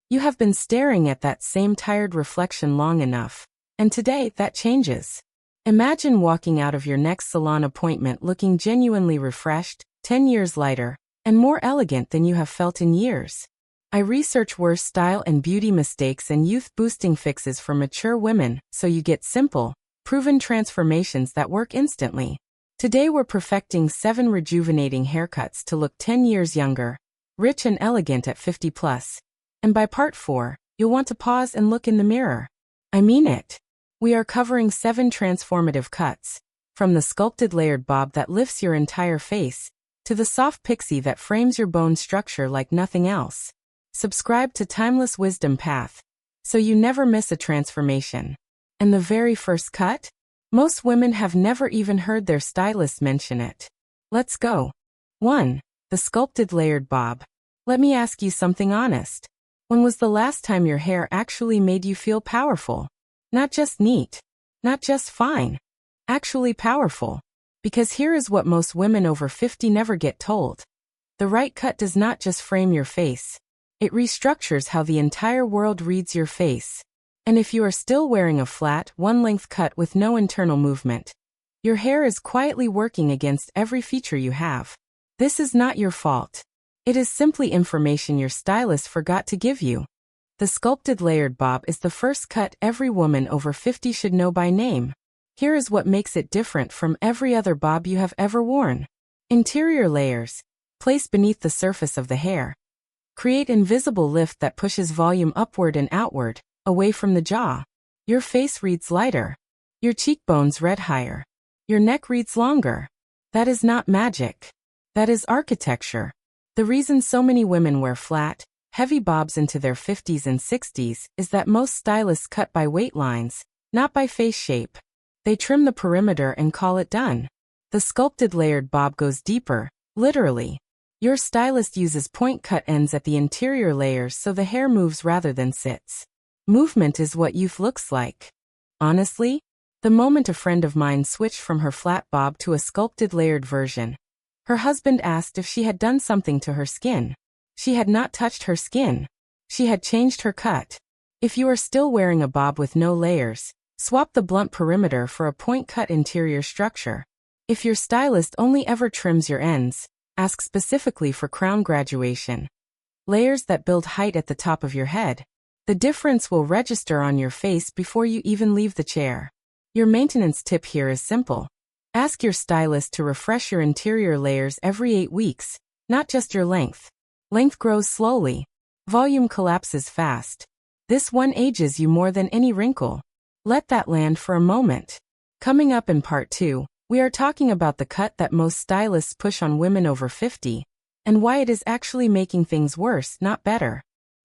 You have been staring at that same tired reflection long enough, and today that changes. Imagine walking out of your next salon appointment looking genuinely refreshed, 10 years lighter, and more elegant than you have felt in years. I research worst style and beauty mistakes and youth-boosting fixes for mature women, so you get simple, proven transformations that work instantly. Today we're perfecting 7 rejuvenating haircuts to look 10 years younger, rich and elegant at 50 plus. And by part 4, you'll want to pause and look in the mirror. I mean it. We are covering 7 transformative cuts, from the sculpted layered bob that lifts your entire face, to the soft pixie that frames your bone structure like nothing else. Subscribe to Timeless Wisdom Path, so you never miss a transformation. And the very first cut? Most women have never even heard their stylist mention it. Let's go. 1. The sculpted layered bob. Let me ask you something honest. When was the last time your hair actually made you feel powerful? Not just neat. Not just fine. Actually powerful. Because here is what most women over 50 never get told. The right cut does not just frame your face. It restructures how the entire world reads your face. And if you are still wearing a flat, one-length cut with no internal movement, your hair is quietly working against every feature you have. This is not your fault. It is simply information your stylist forgot to give you. The sculpted layered bob is the first cut every woman over 50 should know by name. Here is what makes it different from every other bob you have ever worn. Interior layers. Place beneath the surface of the hair. Create invisible lift that pushes volume upward and outward, away from the jaw. Your face reads lighter. Your cheekbones read higher. Your neck reads longer. That is not magic. That is architecture. The reason so many women wear flat, heavy bobs into their 50s and 60s is that most stylists cut by weight lines, not by face shape. They trim the perimeter and call it done. The sculpted layered bob goes deeper, literally. Your stylist uses point cut ends at the interior layers so the hair moves rather than sits. Movement is what youth looks like. Honestly, the moment a friend of mine switched from her flat bob to a sculpted layered version, her husband asked if she had done something to her skin. She had not touched her skin. She had changed her cut. If you are still wearing a bob with no layers, swap the blunt perimeter for a point-cut interior structure. If your stylist only ever trims your ends, ask specifically for crown graduation. Layers that build height at the top of your head. The difference will register on your face before you even leave the chair. Your maintenance tip here is simple. Ask your stylist to refresh your interior layers every 8 weeks, not just your length. Length grows slowly. Volume collapses fast. This one ages you more than any wrinkle. Let that land for a moment. Coming up in part 2, we are talking about the cut that most stylists push on women over 50, and why it is actually making things worse, not better.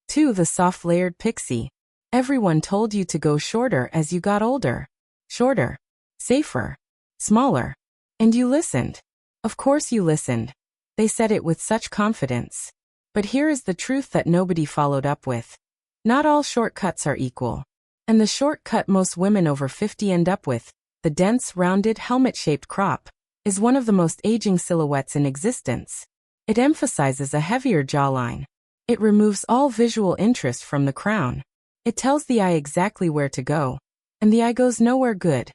2. The soft layered pixie. Everyone told you to go shorter as you got older. Shorter. Safer. Smaller. And you listened. Of course you listened. They said it with such confidence. But here is the truth that nobody followed up with. Not all shortcuts are equal. And the shortcut most women over 50 end up with, the dense, rounded, helmet-shaped crop, is one of the most aging silhouettes in existence. It emphasizes a heavier jawline. It removes all visual interest from the crown. It tells the eye exactly where to go. And the eye goes nowhere good.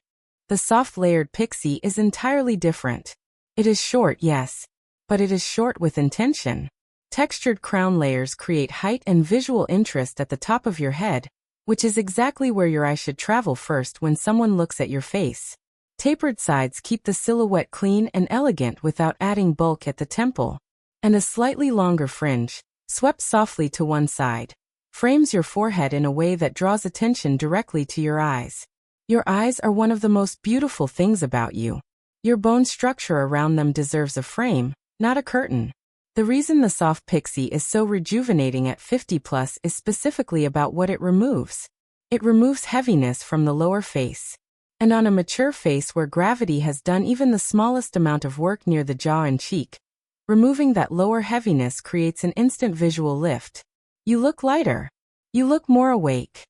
The soft layered pixie is entirely different. It is short, yes, but it is short with intention. Textured crown layers create height and visual interest at the top of your head, which is exactly where your eye should travel first when someone looks at your face. Tapered sides keep the silhouette clean and elegant without adding bulk at the temple. And a slightly longer fringe, swept softly to one side, frames your forehead in a way that draws attention directly to your eyes. Your eyes are one of the most beautiful things about you. Your bone structure around them deserves a frame, not a curtain. The reason the soft pixie is so rejuvenating at 50 plus is specifically about what it removes. It removes heaviness from the lower face. And on a mature face where gravity has done even the smallest amount of work near the jaw and cheek, removing that lower heaviness creates an instant visual lift. You look lighter. You look more awake.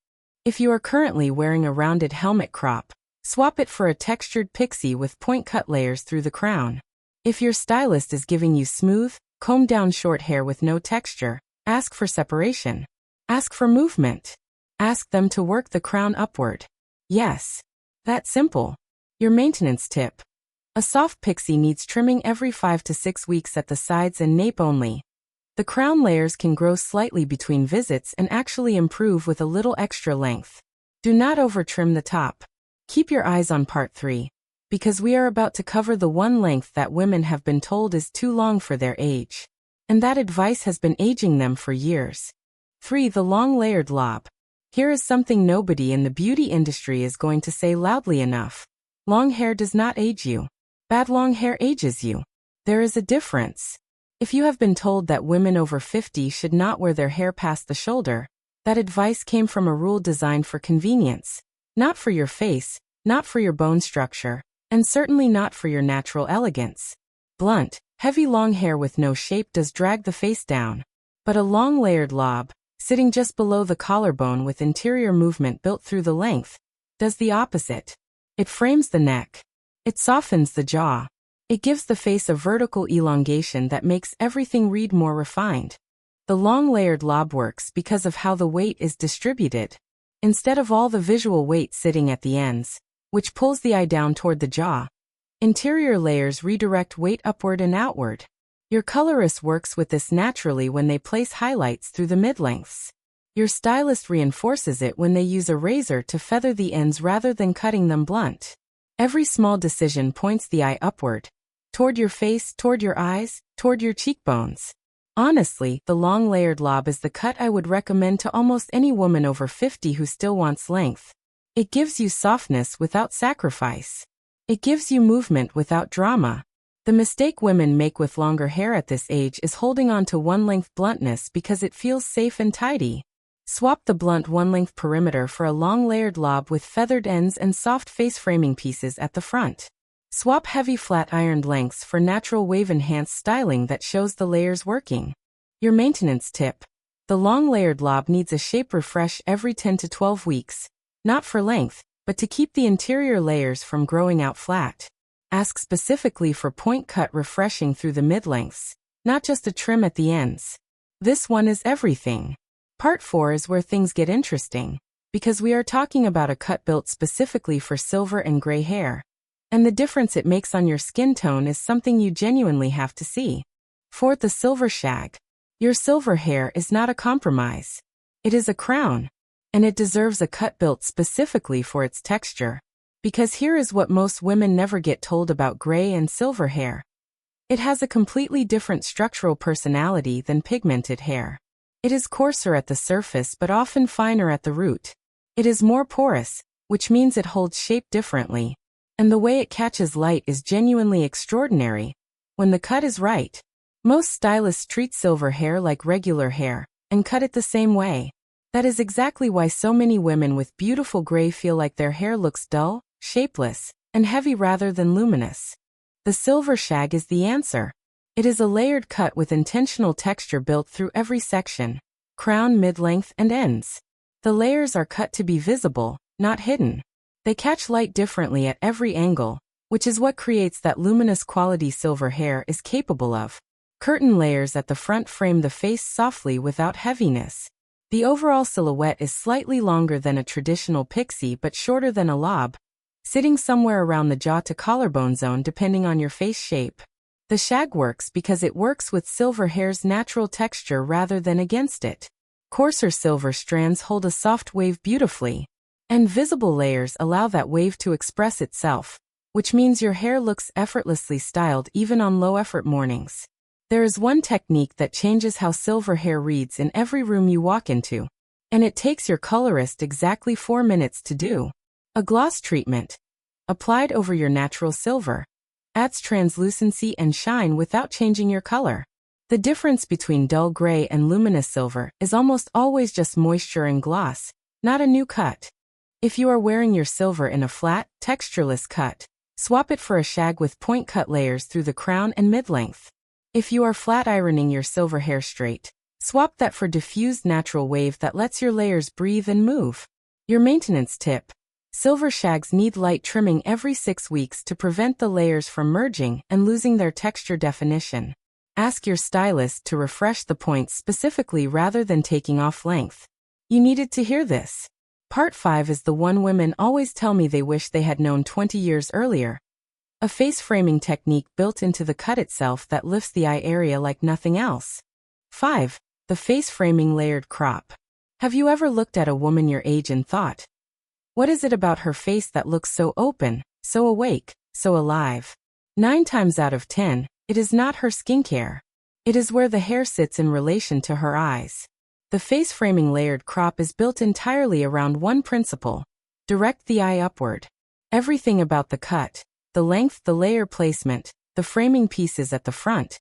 If you are currently wearing a rounded helmet crop, swap it for a textured pixie with point-cut layers through the crown. If your stylist is giving you smooth, combed-down short hair with no texture, ask for separation. Ask for movement. Ask them to work the crown upward. Yes. That simple. Your maintenance tip. A soft pixie needs trimming every 5 to 6 weeks at the sides and nape only. The crown layers can grow slightly between visits and actually improve with a little extra length. Do not over-trim the top. Keep your eyes on part 3, because we are about to cover the one length that women have been told is too long for their age. And that advice has been aging them for years. 3. The long layered lob. Here is something nobody in the beauty industry is going to say loudly enough. Long hair does not age you. Bad long hair ages you. There is a difference. If you have been told that women over 50 should not wear their hair past the shoulder, that advice came from a rule designed for convenience, not for your face, not for your bone structure, and certainly not for your natural elegance. Blunt, heavy long hair with no shape does drag the face down. But a long layered lob, sitting just below the collarbone with interior movement built through the length, does the opposite. It frames the neck. It softens the jaw. It gives the face a vertical elongation that makes everything read more refined. The long layered lob works because of how the weight is distributed. Instead of all the visual weight sitting at the ends, which pulls the eye down toward the jaw, interior layers redirect weight upward and outward. Your colorist works with this naturally when they place highlights through the mid-lengths. Your stylist reinforces it when they use a razor to feather the ends rather than cutting them blunt. Every small decision points the eye upward. Toward your face, toward your eyes, toward your cheekbones. Honestly, the long layered lob is the cut I would recommend to almost any woman over 50 who still wants length. It gives you softness without sacrifice. It gives you movement without drama. The mistake women make with longer hair at this age is holding on to one-length bluntness because it feels safe and tidy. Swap the blunt one-length perimeter for a long layered lob with feathered ends and soft face framing pieces at the front. Swap heavy flat ironed lengths for natural wave-enhanced styling that shows the layers working. Your maintenance tip. The long layered lob needs a shape refresh every 10 to 12 weeks, not for length, but to keep the interior layers from growing out flat. Ask specifically for point cut refreshing through the mid-lengths, not just a trim at the ends. This one is everything. Part 4 is where things get interesting, because we are talking about a cut built specifically for silver and gray hair. And the difference it makes on your skin tone is something you genuinely have to see. 4. The silver shag. Your silver hair is not a compromise. It is a crown. And it deserves a cut built specifically for its texture. Because here is what most women never get told about gray and silver hair. It has a completely different structural personality than pigmented hair. It is coarser at the surface but often finer at the root. It is more porous, which means it holds shape differently. And the way it catches light is genuinely extraordinary. When the cut is right. Most stylists treat silver hair like regular hair, and cut it the same way. That is exactly why so many women with beautiful gray feel like their hair looks dull, shapeless, and heavy rather than luminous. The silver shag is the answer. It is a layered cut with intentional texture built through every section, crown, mid-length, and ends. The layers are cut to be visible, not hidden. They catch light differently at every angle, which is what creates that luminous quality silver hair is capable of. Curtain layers at the front frame the face softly without heaviness. The overall silhouette is slightly longer than a traditional pixie but shorter than a lob, sitting somewhere around the jaw to collarbone zone depending on your face shape. The shag works because it works with silver hair's natural texture rather than against it. Coarser silver strands hold a soft wave beautifully, and visible layers allow that wave to express itself, which means your hair looks effortlessly styled even on low-effort mornings. There is one technique that changes how silver hair reads in every room you walk into, and it takes your colorist exactly 4 minutes to do. A gloss treatment, applied over your natural silver, adds translucency and shine without changing your color. The difference between dull gray and luminous silver is almost always just moisture and gloss, not a new cut. If you are wearing your silver in a flat, textureless cut, swap it for a shag with point cut layers through the crown and mid-length. If you are flat ironing your silver hair straight, swap that for diffused natural wave that lets your layers breathe and move. Your maintenance tip. Silver shags need light trimming every 6 weeks to prevent the layers from merging and losing their texture definition. Ask your stylist to refresh the points specifically rather than taking off length. You needed to hear this. Part 5 is the one women always tell me they wish they had known 20 years earlier. A face framing technique built into the cut itself that lifts the eye area like nothing else. 5. The face framing layered crop. Have you ever looked at a woman your age and thought, what is it about her face that looks so open, so awake, so alive? 9 times out of 10, it is not her skincare. It is where the hair sits in relation to her eyes. The face framing layered crop is built entirely around one principle: direct the eye upward. Everything about the cut, the length, the layer placement, the framing pieces at the front,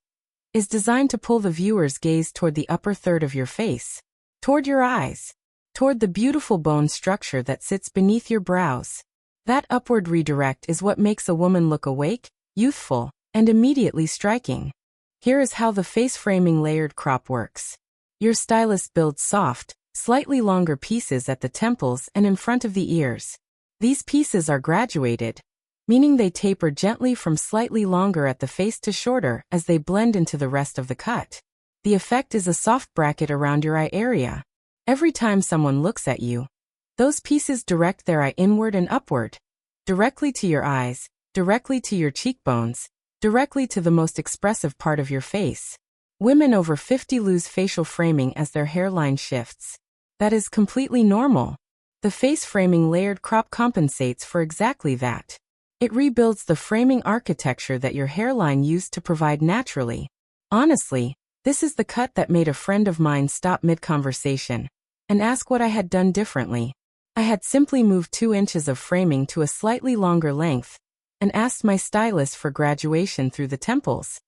is designed to pull the viewer's gaze toward the upper third of your face, toward your eyes, toward the beautiful bone structure that sits beneath your brows. That upward redirect is what makes a woman look awake, youthful, and immediately striking. Here is how the face framing layered crop works. Your stylist builds soft, slightly longer pieces at the temples and in front of the ears. These pieces are graduated, meaning they taper gently from slightly longer at the face to shorter as they blend into the rest of the cut. The effect is a soft bracket around your eye area. Every time someone looks at you, those pieces direct their eye inward and upward, directly to your eyes, directly to your cheekbones, directly to the most expressive part of your face. Women over 50 lose facial framing as their hairline shifts. That is completely normal. The face framing layered crop compensates for exactly that. It rebuilds the framing architecture that your hairline used to provide naturally. Honestly, this is the cut that made a friend of mine stop mid-conversation and ask what I had done differently. I had simply moved 2 inches of framing to a slightly longer length and asked my stylist for graduation through the temples.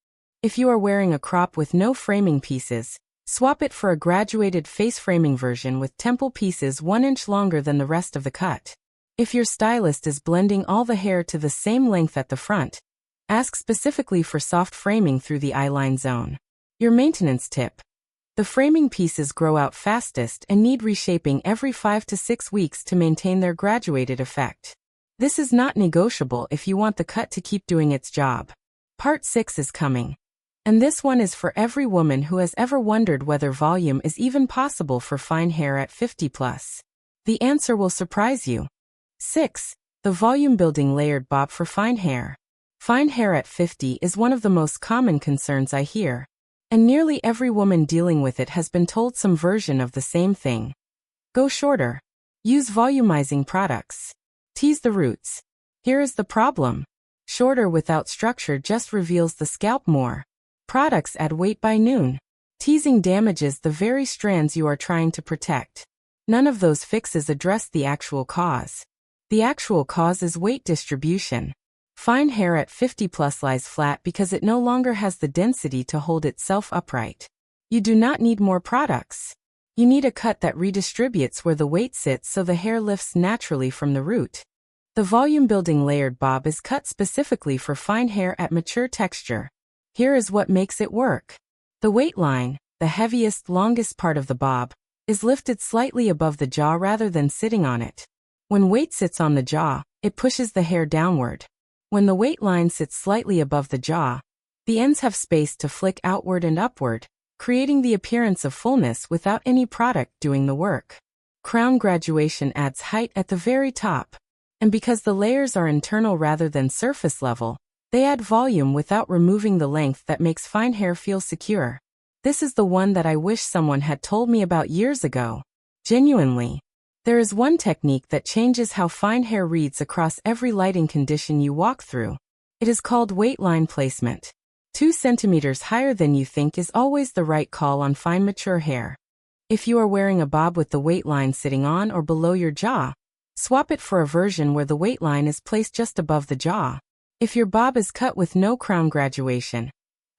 If you are wearing a crop with no framing pieces, swap it for a graduated face framing version with temple pieces 1 inch longer than the rest of the cut. If your stylist is blending all the hair to the same length at the front, ask specifically for soft framing through the eyeline zone. Your maintenance tip. The framing pieces grow out fastest and need reshaping every 5 to 6 weeks to maintain their graduated effect. This is not negotiable if you want the cut to keep doing its job. Part 6 is coming. And this one is for every woman who has ever wondered whether volume is even possible for fine hair at 50 plus. The answer will surprise you. 6. The volume building layered bob for fine hair. Fine hair at 50 is one of the most common concerns I hear, and nearly every woman dealing with it has been told some version of the same thing. Go shorter. Use volumizing products. Tease the roots. Here is the problem. Shorter without structure just reveals the scalp more. Products add weight by noon. Teasing damages the very strands you are trying to protect. None of those fixes address the actual cause. The actual cause is weight distribution. Fine hair at 50 plus lies flat because it no longer has the density to hold itself upright. You do not need more products. You need a cut that redistributes where the weight sits so the hair lifts naturally from the root. The volume-building layered bob is cut specifically for fine hair at mature texture. Here is what makes it work. The weight line, the heaviest, longest part of the bob, is lifted slightly above the jaw rather than sitting on it. When weight sits on the jaw, it pushes the hair downward. When the weight line sits slightly above the jaw, the ends have space to flick outward and upward, creating the appearance of fullness without any product doing the work. Crown graduation adds height at the very top. And because the layers are internal rather than surface level, they add volume without removing the length that makes fine hair feel secure. This is the one that I wish someone had told me about years ago. Genuinely. There is one technique that changes how fine hair reads across every lighting condition you walk through. It is called weight line placement. 2 centimeters higher than you think is always the right call on fine mature hair. If you are wearing a bob with the weight line sitting on or below your jaw, swap it for a version where the weight line is placed just above the jaw. If your bob is cut with no crown graduation,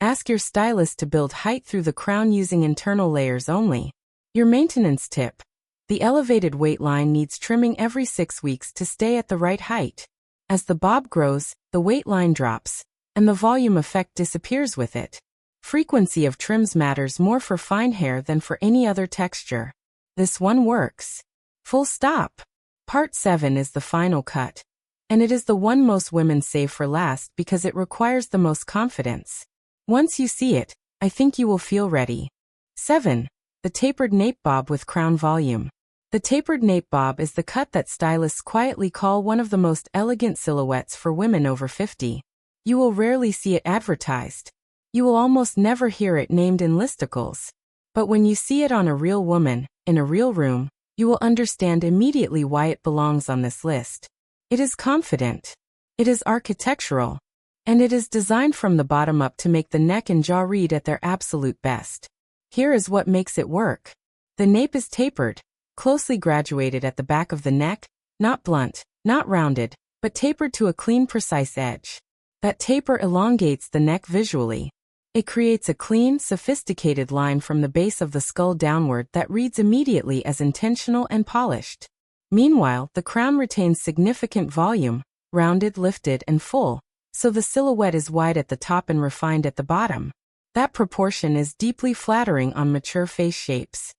ask your stylist to build height through the crown using internal layers only. Your maintenance tip. The elevated weight line needs trimming every 6 weeks to stay at the right height. As the bob grows, the weight line drops, and the volume effect disappears with it. Frequency of trims matters more for fine hair than for any other texture. This one works. Full stop. Part 7 is the final cut. And it is the one most women save for last because it requires the most confidence. Once you see it, I think you will feel ready. 7. The tapered nape bob with crown volume. The tapered nape bob is the cut that stylists quietly call one of the most elegant silhouettes for women over 50. You will rarely see it advertised. You will almost never hear it named in listicles. But when you see it on a real woman, in a real room, you will understand immediately why it belongs on this list. It is confident. It is architectural. And it is designed from the bottom up to make the neck and jaw read at their absolute best. Here is what makes it work. The nape is tapered, closely graduated at the back of the neck, not blunt, not rounded, but tapered to a clean, precise edge. That taper elongates the neck visually. It creates a clean, sophisticated line from the base of the skull downward that reads immediately as intentional and polished. Meanwhile, the crown retains significant volume, rounded, lifted, and full, so the silhouette is wide at the top and refined at the bottom. That proportion is deeply flattering on mature face shapes.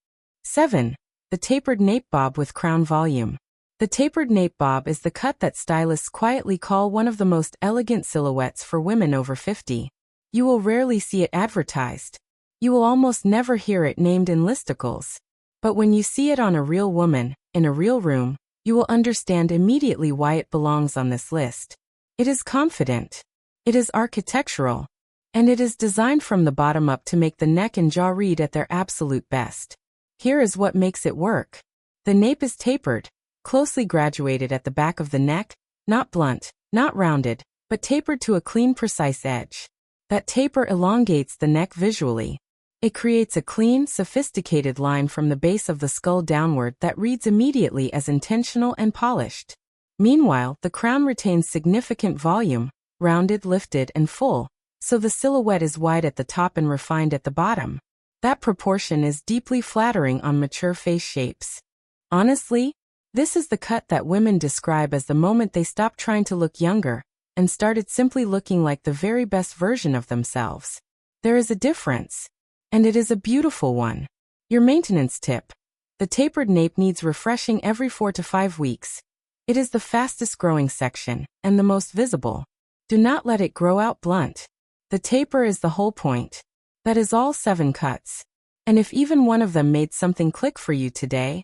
7. The tapered nape bob with crown volume. The tapered nape bob is the cut that stylists quietly call one of the most elegant silhouettes for women over 50. You will rarely see it advertised. You will almost never hear it named in listicles. But when you see it on a real woman, in a real room, you will understand immediately why it belongs on this list. It is confident. It is architectural. And it is designed from the bottom up to make the neck and jaw read at their absolute best. Here is what makes it work. The nape is tapered, closely graduated at the back of the neck, not blunt, not rounded, but tapered to a clean, precise edge. That taper elongates the neck visually. It creates a clean, sophisticated line from the base of the skull downward that reads immediately as intentional and polished. Meanwhile, the crown retains significant volume, rounded, lifted, and full, so the silhouette is wide at the top and refined at the bottom. That proportion is deeply flattering on mature face shapes. Honestly, this is the cut that women describe as the moment they stopped trying to look younger and started simply looking like the very best version of themselves. There is a difference. And it is a beautiful one. Your maintenance tip. The tapered nape needs refreshing every 4 to 5 weeks. It is the fastest growing section, and the most visible. Do not let it grow out blunt. The taper is the whole point. That is all 7 cuts. And if even one of them made something click for you today,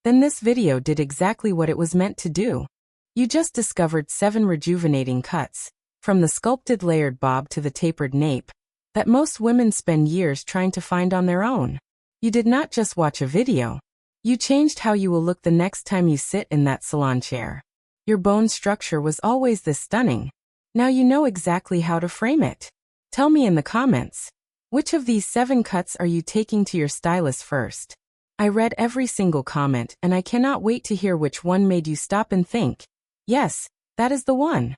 then this video did exactly what it was meant to do. You just discovered 7 rejuvenating cuts, from the sculpted layered bob to the tapered nape, that most women spend years trying to find on their own. You did not just watch a video. You changed how you will look the next time you sit in that salon chair. Your bone structure was always this stunning. Now you know exactly how to frame it. Tell me in the comments, which of these 7 cuts are you taking to your stylist first? I read every single comment and I cannot wait to hear which one made you stop and think, yes, that is the one.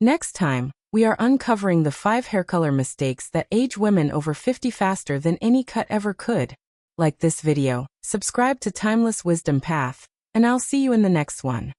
Next time, we are uncovering the 5 hair color mistakes that age women over 50 faster than any cut ever could. Like this video, subscribe to Timeless Wisdom Path, and I'll see you in the next one.